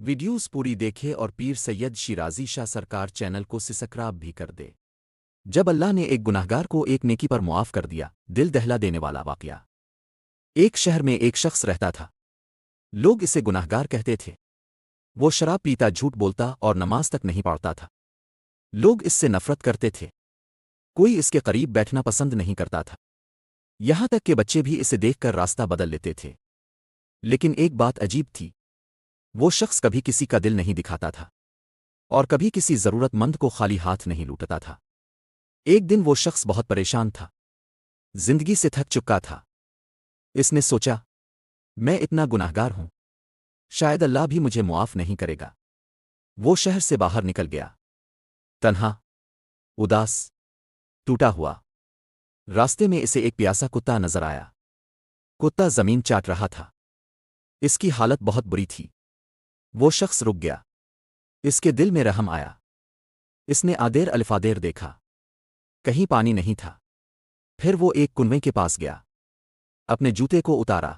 Videos پوری دیکھے اور پیر سید شیرازی شاہ سرکار چینل کو سبسکرائب بھی کر دے۔ جب اللہ نے ایک گناہگار کو ایک نیکی پر معاف کر دیا، دل دہلا دینے والا واقعہ۔ ایک شہر میں ایک شخص رہتا تھا۔ لوگ اسے گناہگار کہتے تھے۔ وہ شراب پیتا، جھوٹ بولتا اور نماز تک نہیں پڑھتا تھا۔ لوگ اس سے نفرت کرتے تھے۔ کوئی اس کے قریب بیٹھنا پسند نہیں کرتا تھا۔ یہاں تک کہ بچے بھی اسے دیکھ کر راستہ بدل لیتے تھے۔ لیکن ایک بات عجیب تھی، وہ شخص کبھی کسی کا دل نہیں دکھاتا تھا اور کبھی کسی ضرورت مند کو خالی ہاتھ نہیں لوٹتا تھا۔ ایک دن وہ شخص بہت پریشان تھا، زندگی سے تھک چکا تھا۔ اس نے سوچا، میں اتنا گناہگار ہوں، شاید اللہ بھی مجھے معاف نہیں کرے گا۔ وہ شہر سے باہر نکل گیا، تنہا، اداس، ٹوٹا ہوا۔ راستے میں اسے ایک پیاسا کتا نظر آیا۔ کتا زمین چاٹ رہا تھا۔ اس کی حالت بہت بری تھی۔ وہ شخص رک گیا۔ اس کے دل میں رحم آیا۔ اس نے آدیر الفادیر دیکھا، کہیں پانی نہیں تھا۔ پھر وہ ایک کنویں کے پاس گیا، اپنے جوتے کو اتارا،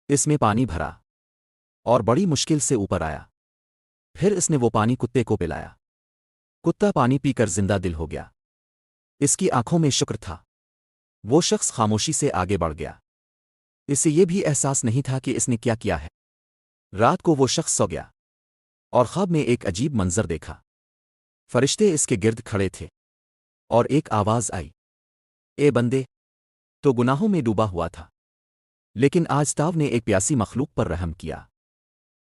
اس میں پانی بھرا اور بڑی مشکل سے اوپر آیا۔ پھر اس نے وہ پانی کتے کو پلایا۔ کتا پانی پی کر زندہ دل ہو گیا۔ اس کی آنکھوں میں شکر تھا۔ وہ شخص خاموشی سے آگے بڑھ گیا۔ اسے یہ بھی احساس نہیں تھا کہ اس نے کیا کیا ہے۔ رات کو وہ شخص سو گیا اور خواب میں ایک عجیب منظر دیکھا۔ فرشتے اس کے گرد کھڑے تھے اور ایک آواز آئی، اے بندے، تو گناہوں میں ڈوبا ہوا تھا، لیکن آج تاو نے ایک پیاسی مخلوق پر رحم کیا۔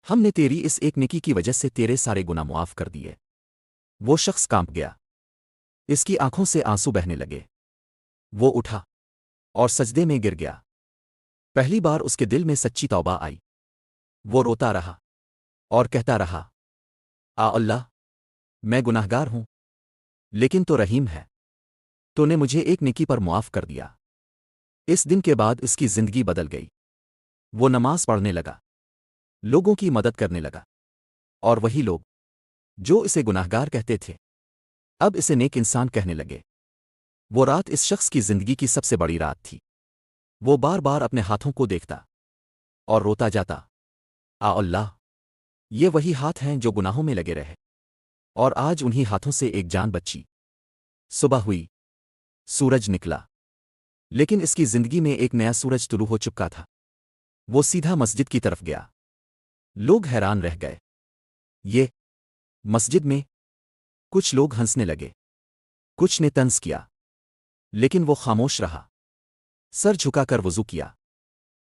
ہم نے تیری اس ایک نیکی کی وجہ سے تیرے سارے گناہ معاف کر دیے۔ وہ شخص کانپ گیا۔ اس کی آنکھوں سے آنسو بہنے لگے۔ وہ اٹھا اور سجدے میں گر گیا۔ پہلی بار اس کے دل میں سچی توبہ آئی۔ وہ روتا رہا اور کہتا رہا، اللہ، میں گناہگار ہوں، لیکن تو رحیم ہے، تو نے مجھے ایک نیکی پر معاف کر دیا۔ اس دن کے بعد اس کی زندگی بدل گئی۔ وہ نماز پڑھنے لگا، لوگوں کی مدد کرنے لگا، اور وہی لوگ جو اسے گناہگار کہتے تھے اب اسے نیک انسان کہنے لگے۔ وہ رات اس شخص کی زندگی کی سب سے بڑی رات تھی۔ وہ بار بار اپنے ہاتھوں کو دیکھتا اور روتا جاتا، اللہ، یہ وہی ہاتھ ہیں جو گناہوں میں لگے رہے، اور آج انہی ہاتھوں سے ایک جان بچی۔ صبح ہوئی، سورج نکلا، لیکن اس کی زندگی میں ایک نیا سورج طلوع ہو چکا تھا۔ وہ سیدھا مسجد کی طرف گیا۔ لوگ حیران رہ گئے۔ یہ مسجد میں کچھ لوگ ہنسنے لگے، کچھ نے طنز کیا، لیکن وہ خاموش رہا۔ سر جھکا کر وضو کیا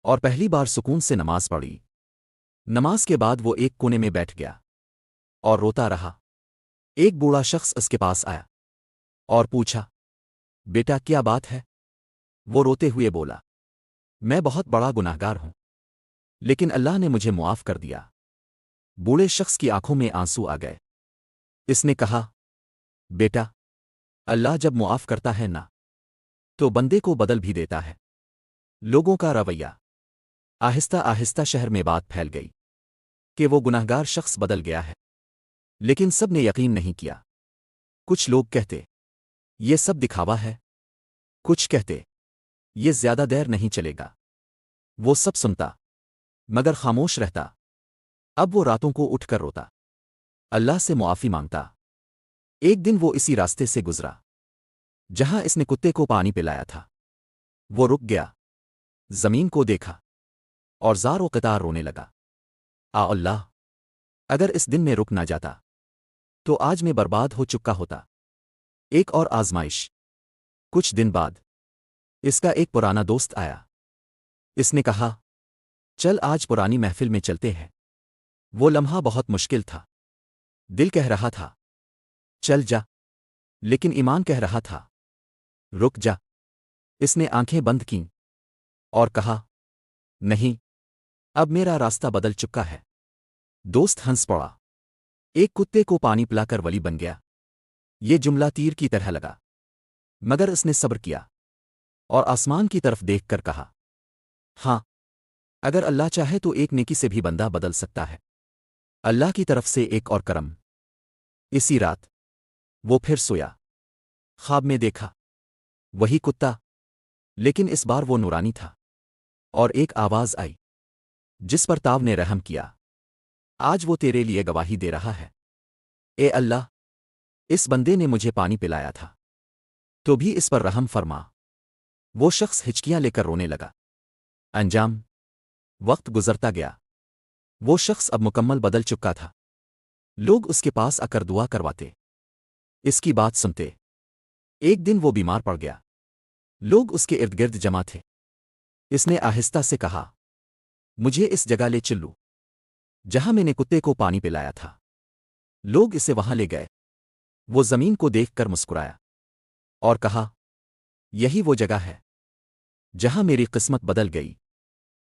اور پہلی بار سکون سے نماز پڑھی۔ نماز کے بعد وہ ایک کونے میں بیٹھ گیا اور روتا رہا۔ ایک بوڑھا شخص اس کے پاس آیا اور پوچھا، بیٹا کیا بات ہے؟ وہ روتے ہوئے بولا، میں بہت بڑا گناہگار ہوں، لیکن اللہ نے مجھے معاف کر دیا۔ بوڑھے شخص کی آنکھوں میں آنسو آ گئے۔ اس نے کہا، بیٹا، اللہ جب معاف کرتا ہے نا تو بندے کو بدل بھی دیتا ہے۔ لوگوں کا رویہ۔ آہستہ آہستہ شہر میں بات پھیل گئی کہ وہ گناہگار شخص بدل گیا ہے، لیکن سب نے یقین نہیں کیا۔ کچھ لوگ کہتے، یہ سب دکھاوا ہے۔ کچھ کہتے، یہ زیادہ دیر نہیں چلے گا۔ وہ سب سنتا مگر خاموش رہتا۔ اب وہ راتوں کو اٹھ کر روتا، اللہ سے معافی مانگتا۔ ایک دن وہ اسی راستے سے گزرا جہاں اس نے کتے کو پانی پلایا تھا۔ وہ رک گیا، زمین کو دیکھا اور زار و قطار رونے لگا، اللہ، اگر اس دن میں رک نہ جاتا تو آج میں برباد ہو چکا ہوتا۔ ایک اور آزمائش۔ کچھ دن بعد اس کا ایک پرانا دوست آیا۔ اس نے کہا، چل آج پرانی محفل میں چلتے ہیں۔ وہ لمحہ بہت مشکل تھا۔ دل کہہ رہا تھا، چل جا، لیکن ایمان کہہ رہا تھا، رک جا۔ اس نے آنکھیں بند کیں اور کہا، نہیں، اب میرا راستہ بدل چکا ہے۔ دوست ہنس پڑا، ایک کتے کو پانی پلا کر ولی بن گیا۔ یہ جملہ تیر کی طرح لگا، مگر اس نے صبر کیا اور آسمان کی طرف دیکھ کر کہا، ہاں، اگر اللہ چاہے تو ایک نیکی سے بھی بندہ بدل سکتا ہے۔ اللہ کی طرف سے ایک اور کرم۔ اسی رات وہ پھر سویا۔ خواب میں دیکھا وہی کتا، لیکن اس بار وہ نورانی تھا، اور ایک آواز آئی جس پر تاو نے رحم کیا، آج وہ تیرے لیے گواہی دے رہا ہے۔ اے اللہ، اس بندے نے مجھے پانی پلایا تھا، تو بھی اس پر رحم فرما۔ وہ شخص ہچکیاں لے کر رونے لگا۔ انجام: وقت گزرتا گیا، وہ شخص اب مکمل بدل چکا تھا۔ لوگ اس کے پاس آ کر دعا کرواتے، اس کی بات سنتے۔ ایک دن وہ بیمار پڑ گیا، لوگ اس کے ارد گرد جمع تھے۔ اس نے آہستہ سے کہا، مجھے اس جگہ لے چلو جہاں میں نے کتے کو پانی پلایا تھا۔ لوگ اسے وہاں لے گئے۔ وہ زمین کو دیکھ کر مسکرایا اور کہا، یہی وہ جگہ ہے جہاں میری قسمت بدل گئی۔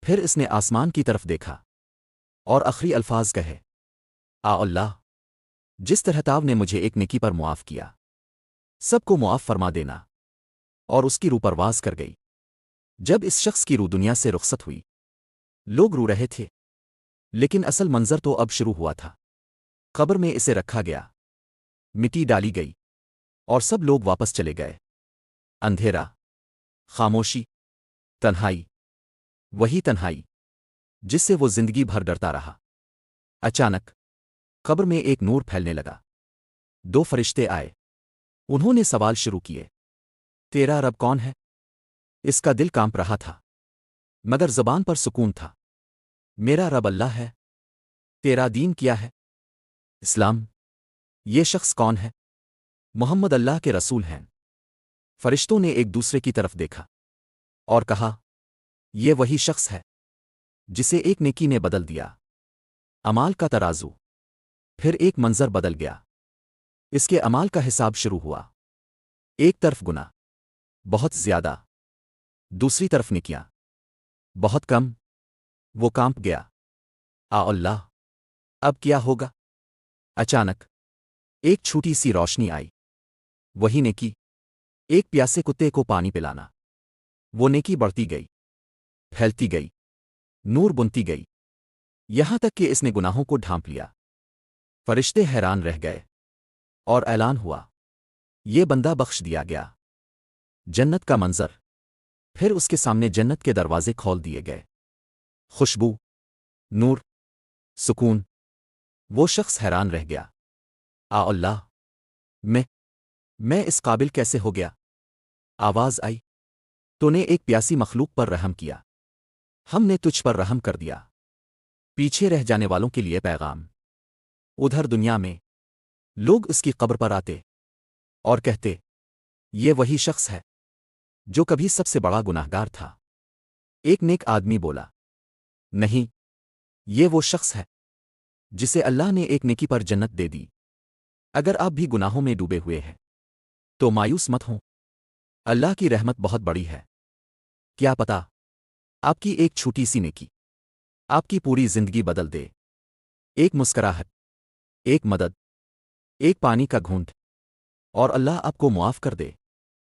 پھر اس نے آسمان کی طرف دیکھا اور آخری الفاظ کہے، اللہ، جس طرح تاو نے مجھے ایک نیکی پر معاف کیا، سب کو معاف فرما دینا۔ اور اس کی روح پرواز کر گئی۔ جب اس شخص کی روح دنیا سے رخصت ہوئی، لوگ رو رہے تھے، لیکن اصل منظر تو اب شروع ہوا تھا۔ قبر میں اسے رکھا گیا، مٹی ڈالی گئی، اور سب لوگ واپس چلے گئے۔ اندھیرا، خاموشی، تنہائی، وہی تنہائی جس سے وہ زندگی بھر ڈرتا رہا۔ اچانک قبر میں ایک نور پھیلنے لگا۔ دو فرشتے آئے، انہوں نے سوال شروع کیے، تیرا رب کون ہے؟ اس کا دل کانپ رہا تھا، مگر زبان پر سکون تھا۔ میرا رب اللہ ہے۔ تیرا دین کیا ہے؟ اسلام۔ یہ شخص کون ہے؟ محمد اللہ کے رسول ہیں۔ فرشتوں نے ایک دوسرے کی طرف دیکھا اور کہا، یہ وہی شخص ہے جسے ایک نیکی نے بدل دیا۔ امال کا ترازو۔ پھر ایک منظر بدل گیا۔ اس کے امال کا حساب شروع ہوا۔ ایک طرف گناہ بہت زیادہ، دوسری طرف نیکیاں بہت کم۔ وہ کانپ گیا۔ اللہ، اب کیا ہوگا؟ اچانک ایک چھوٹی سی روشنی آئی۔ وہی نیکی، ایک پیاسے کتے کو پانی پلانا۔ وہ نیکی بڑھتی گئی، پھیلتی گئی، نور بنتی گئی، یہاں تک کہ اس نے گناہوں کو ڈھانپ لیا۔ فرشتے حیران رہ گئے اور اعلان ہوا، یہ بندہ بخش دیا گیا۔ جنت کا منظر۔ پھر اس کے سامنے جنت کے دروازے کھول دیے گئے۔ خوشبو، نور، سکون۔ وہ شخص حیران رہ گیا۔ اللہ، میں اس قابل کیسے ہو گیا؟ آواز آئی، تو نے ایک پیاسی مخلوق پر رحم کیا، ہم نے تجھ پر رحم کر دیا۔ پیچھے رہ جانے والوں کے لیے پیغام۔ ادھر دنیا میں لوگ اس کی قبر پر آتے اور کہتے، یہ وہی شخص ہے جو کبھی سب سے بڑا گناہگار تھا۔ ایک نیک آدمی بولا، نہیں، یہ وہ شخص ہے جسے اللہ نے ایک نیکی پر جنت دے دی۔ اگر آپ بھی گناہوں میں ڈوبے ہوئے ہیں تو مایوس مت ہوں، اللہ کی رحمت بہت بڑی ہے۔ کیا پتا، آپ کی ایک چھوٹی سی نیکی آپ کی پوری زندگی بدل دے۔ ایک مسکراہٹ، ایک مدد، ایک پانی کا گھونٹ، اور اللہ آپ کو معاف کر دے۔